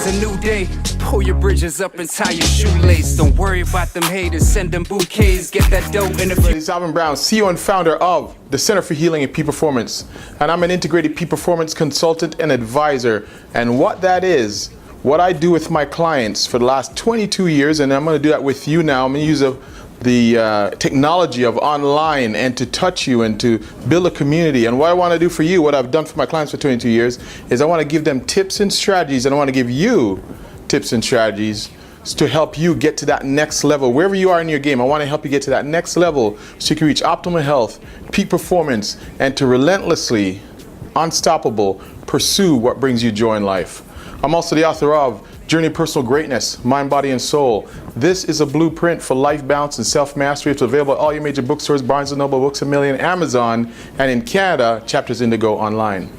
is a new day. Pull your bridges up and tie your shoelace. Don't worry about them haters, send them bouquets. Get that dough in a few. It's Alvin Brown, CEO and founder of the Center for Healing and Peak Performance. And I'm an integrated peak performance consultant and advisor. And what that is, what I do with my clients for the last 22 years, and I'm going to do that with you now. I'm going to use the technology of online and to touch you and to build a community. And what I want to do for you, what I've done for my clients for 22 years, is I want to give them tips and strategies, and I want to give you tips and strategies to help you get to that next level. Wherever you are in your game, I want to help you get to that next level so you can reach optimal health, peak performance, and to relentlessly, unstoppable, pursue what brings you joy in life. I'm also the author of Journey to Personal Greatness, Mind, Body, and Soul. This is a blueprint for life balance and self-mastery. It's available at all your major bookstores, Barnes & Noble, Books A Million, Amazon, and in Canada, Chapters Indigo online.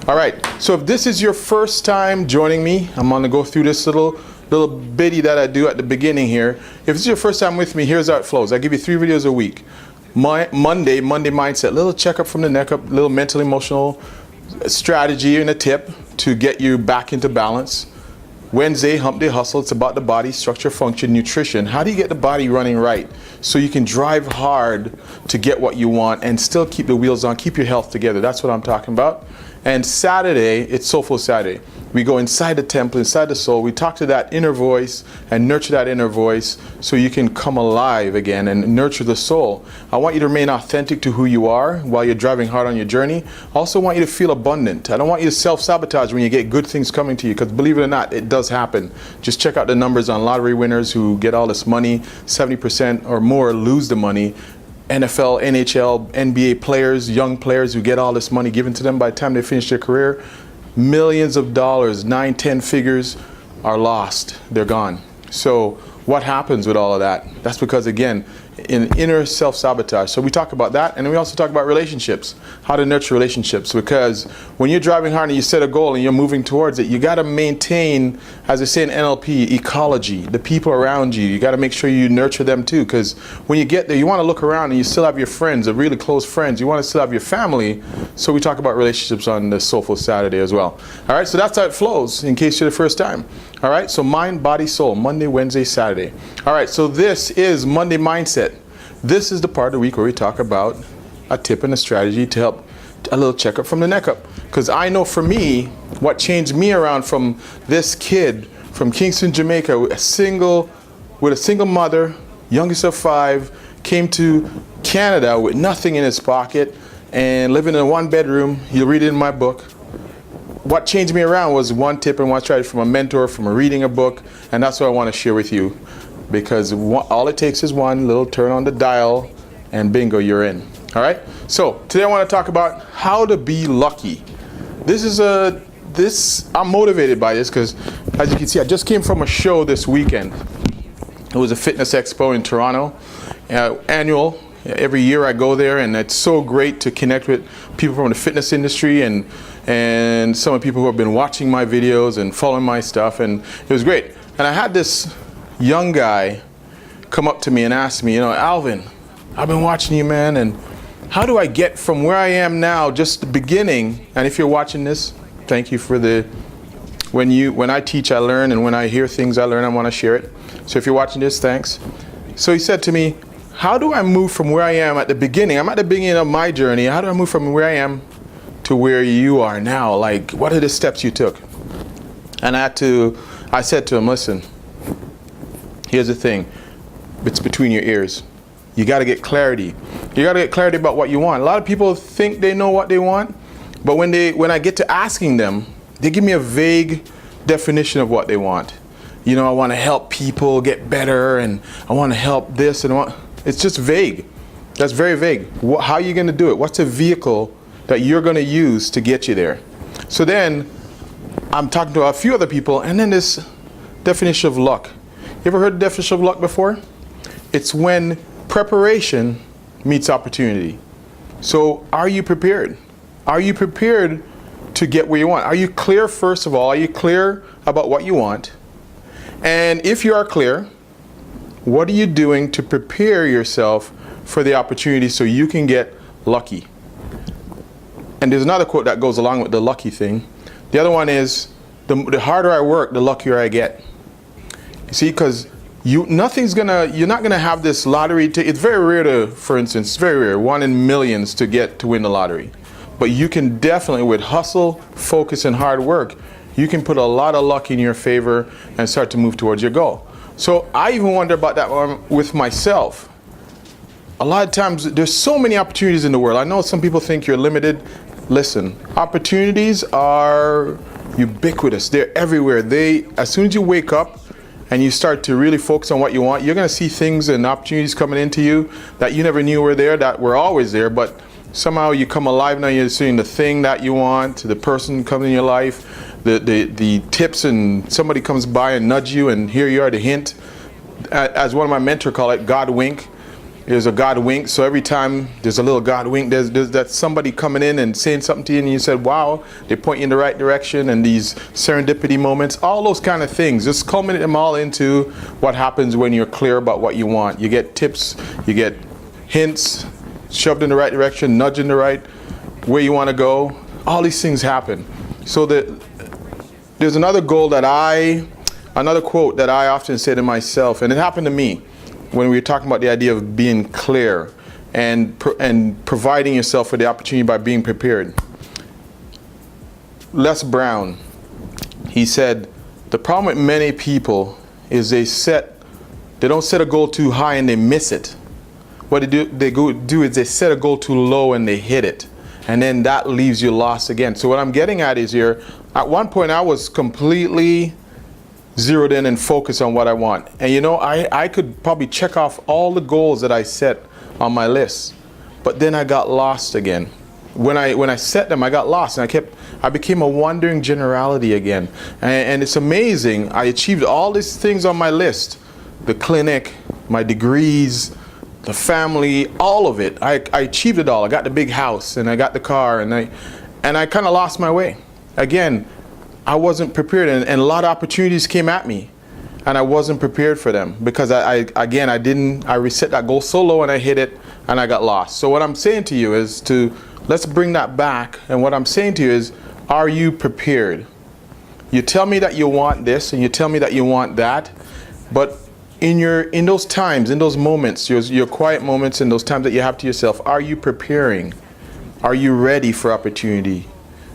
All right, so if this is your first time joining me, I'm going to go through this little bitty that I do at the beginning here. If this is your first time with me, here's how it flows. I give you 3 videos a week. Monday Mindset, little checkup from the neck up, little mental, emotional strategy and a tip to get you back into balance. Wednesday, Hump Day Hustle. It's about the body, structure, function, nutrition. How do you get the body running right so you can drive hard to get what you want and still keep the wheels on, keep your health together? That's what I'm talking about. And Saturday, it's Soulful Saturday. We go inside the temple, inside the soul. We talk to that inner voice and nurture that inner voice so you can come alive again and nurture the soul. I want you to remain authentic to who you are while you're driving hard on your journey. I also want you to feel abundant. I don't want you to self-sabotage when you get good things coming to you, because believe it or not, it does happen. Just check out the numbers on lottery winners who get all this money. 70% or more lose the money. NFL, NHL, NBA players, young players who get all this money given to them by the time they finish their career, millions of dollars, 9, 10 figures are lost. They're gone. So what happens with all of that? That's because, again, in inner self-sabotage. So we talk about that, and then we also talk about relationships, how to nurture relationships, because when you're driving hard and you set a goal and you're moving towards it, you got to maintain, as they say in NLP, ecology, the people around you. You got to make sure you nurture them too, because when you get there, you want to look around and you still have your friends, the really close friends. You want to still have your family. So we talk about relationships on the Soulful Saturday as well. All right, so that's how it flows in case you're the first time. All right, so mind, body, soul, Monday, Wednesday, Saturday. All right, so this is Monday Mindset. This is the part of the week where we talk about a tip and a strategy to help a little checkup from the neck up. Because I know for me, what changed me around from this kid from Kingston, Jamaica, with a single mother, youngest of 5, came to Canada with nothing in his pocket and living in a 1-bedroom. You'll read it in my book. What changed me around was one tip and one strategy from a mentor, from reading a book, and that's what I want to share with you. Because all it takes is one little turn on the dial and bingo, you're in. All right? So today I want to talk about how to be lucky. I'm motivated by this because, as you can see, I just came from a show this weekend. It was a fitness expo in Toronto, annual. Every year I go there, and it's so great to connect with people from the fitness industry and some of the people who have been watching my videos and following my stuff, and it was great. And I had this young guy come up to me and ask me, Alvin, I've been watching you, man, and how do I get from where I am now, just the beginning? And if you're watching this, thank you for when I teach, I learn, and when I hear things I learn, I want to share it. So if you're watching this, thanks. So he said to me, how do I move from where I am at the beginning? I'm at the beginning of my journey. How do I move from where I am to where you are now? Like, what are the steps you took? And I said to him, listen, here's the thing. It's between your ears. You got to get clarity. You got to get clarity about what you want. A lot of people think they know what they want, but when I get to asking them, they give me a vague definition of what they want. I want to help people get better, and I want to help this, and it's just vague. That's very vague. How are you going to do it? What's the vehicle that you're going to use to get you there? So then I'm talking to a few other people, and then this definition of luck. You ever heard the definition of luck before? It's when preparation meets opportunity. So are you prepared? Are you prepared to get where you want? Are you clear, first of all? Are you clear about what you want? And if you are clear, what are you doing to prepare yourself for the opportunity so you can get lucky? And there's another quote that goes along with the lucky thing. The other one is, the harder I work, the luckier I get. You see, because you're not gonna have this lottery. It's very rare to, for instance, it's very rare, 1 in millions to win the lottery. But you can definitely, with hustle, focus, and hard work, you can put a lot of luck in your favor and start to move towards your goal. So I even wonder about that with myself. A lot of times, there's so many opportunities in the world. I know some people think you're limited. Listen, opportunities are ubiquitous. They're everywhere. As soon as you wake up and you start to really focus on what you want, you're going to see things and opportunities coming into you that you never knew were there, that were always there, but somehow you come alive now. You're seeing the thing that you want, the person coming in your life, the tips, and somebody comes by and nudge you, and here you are, the hint. As one of my mentors call it, God wink. There's a God wink. So every time there's a little God wink, there's that somebody coming in and saying something to you, and you said, wow, they point you in the right direction, and these serendipity moments, all those kind of things. Just culminate them all into what happens when you're clear about what you want. You get tips, you get hints, shoved in the right direction, nudged in the right where you want to go. All these things happen. So there's another quote that I often say to myself, and it happened to me when we were talking about the idea of being clear and providing yourself with the opportunity by being prepared. Les Brown, he said, the problem with many people is they don't set a goal too high and they miss it. What they do is they set a goal too low and they hit it. And then that leaves you lost again. So what I'm getting at is here, at one point I was completely zeroed in and focused on what I want. And you know, I could probably check off all the goals that I set on my list. But then I got lost again. When I set them, I got lost, and I became a wandering generality again. And it's amazing. I achieved all these things on my list. The clinic, my degrees, the family, all of it. I achieved it all. I got the big house, and I got the car, and I kind of lost my way. Again, I wasn't prepared, and a lot of opportunities came at me, and I wasn't prepared for them because I reset that goal so low and I hit it and I got lost. So what I'm saying to you is let's bring that back, and what I'm saying to you is, are you prepared? You tell me that you want this and you tell me that you want that, but in those times, in those moments, your quiet moments, and those times that you have to yourself, are you preparing? Are you ready for opportunity?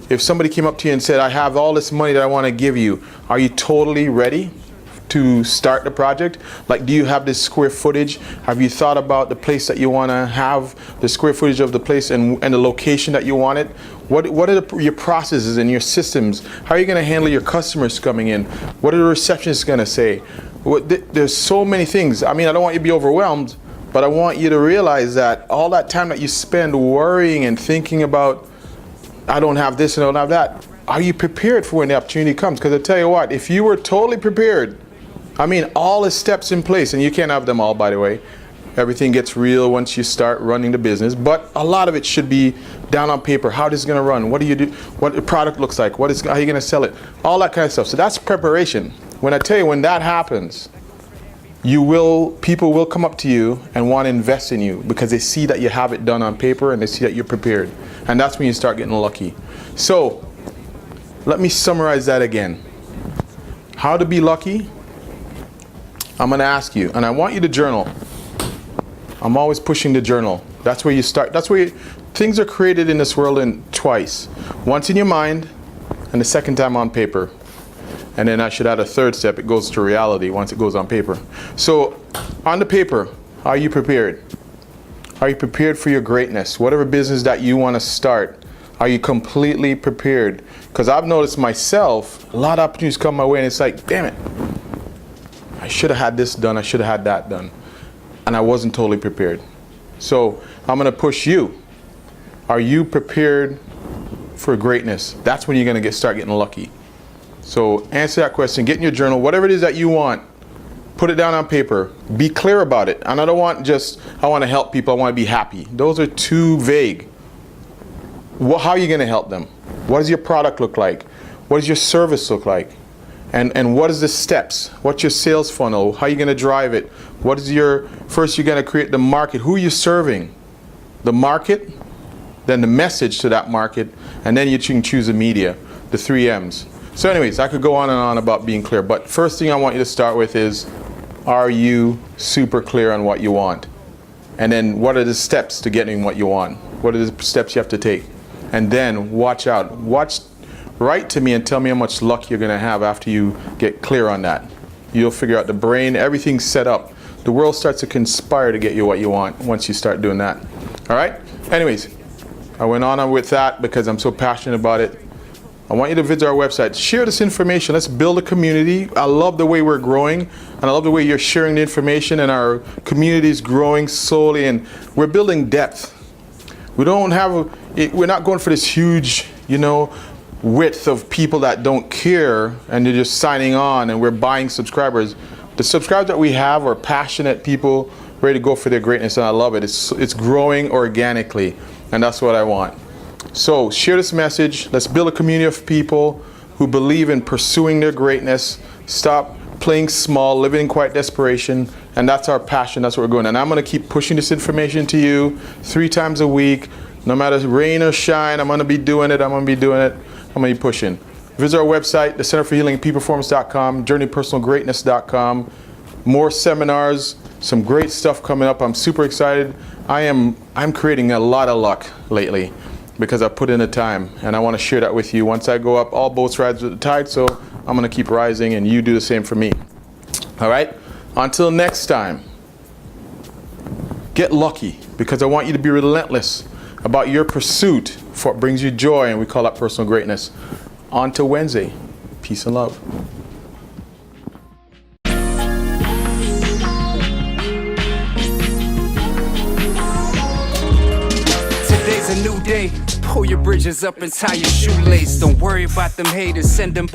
If somebody came up to you and said, I have all this money that I want to give you, are you totally ready to start the project? Like, do you have this square footage? Have you thought about the place that you want to have, the square footage of the place, and the location that you want it? What are your processes and your systems? How are you going to handle your customers coming in? What are the receptionists going to say? There's so many things. I mean, I don't want you to be overwhelmed, but I want you to realize that all that time that you spend worrying and thinking about, I don't have this and I don't have that, are you prepared for when the opportunity comes? Because I tell you what, if you were totally prepared, I mean, all the steps in place, and you can't have them all, by the way. Everything gets real once you start running the business, but a lot of it should be down on paper. How this is going to run? What do you do? What the product looks like? How are you going to sell it? All that kind of stuff. So that's preparation. When I tell you, when that happens, people will come up to you and want to invest in you because they see that you have it done on paper and they see that you're prepared. And that's when you start getting lucky. So let me summarize that again. How to be lucky? I'm going to ask you, and I want you to journal. I'm always pushing the journal. That's where you start. That's where things are created in this world in twice. Once in your mind, and the second time on paper. And then I should add a third step. It goes to reality once it goes on paper. So on the paper, are you prepared? Are you prepared for your greatness? Whatever business that you want to start, are you completely prepared? Because I've noticed myself, a lot of opportunities come my way, and it's like, damn it, I should have had this done, I should have had that done. And I wasn't totally prepared. So I'm going to push you. Are you prepared for greatness? That's when you're going to start getting lucky. So answer that question, get in your journal, whatever it is that you want, put it down on paper, be clear about it. And I don't want I want to help people, I want to be happy. Those are too vague. How are you going to help them? What does your product look like? What does your service look like? And what is the steps? What's your sales funnel? How are you going to drive it? First you're going to create the market. Who are you serving? The market, then the message to that market, and then you can choose the media, the 3 M's. So anyways, I could go on and on about being clear, but first thing I want you to start with is, are you super clear on what you want? And then what are the steps to getting what you want? What are the steps you have to take? And then watch out. Write to me and tell me how much luck you're going to have after you get clear on that. You'll figure out the brain, everything's set up. The world starts to conspire to get you what you want once you start doing that. All right? Anyways, I went on with that because I'm so passionate about it. I want you to visit our website. Share this information. Let's build a community. I love the way we're growing, and I love the way you're sharing the information, and our community is growing slowly, and we're building depth. We're not going for this huge, width of people that don't care, and they're just signing on, and we're buying subscribers. The subscribers that we have are passionate people ready to go for their greatness, and I love it. It's growing organically, and that's what I want. So share this message. Let's build a community of people who believe in pursuing their greatness. Stop playing small, living in quiet desperation, and that's our passion. That's what we're going. And I'm going to keep pushing this information to you 3 times a week. No matter rain or shine, I'm going to be doing it. I'm going to be pushing. Visit our website, the Center for Healing and Performance.com, JourneyPersonalGreatness.com. More seminars, some great stuff coming up. I'm super excited. I'm creating a lot of luck lately because I put in the time, and I want to share that with you. Once I go up, all boats rise with the tide, so I'm going to keep rising, and you do the same for me. All right? Until next time, get lucky, because I want you to be relentless about your pursuit for what brings you joy, and we call that personal greatness. On to Wednesday. Peace and love. Today's a new day. Pull your bridges up and tie your shoelace. Don't worry about them haters, send them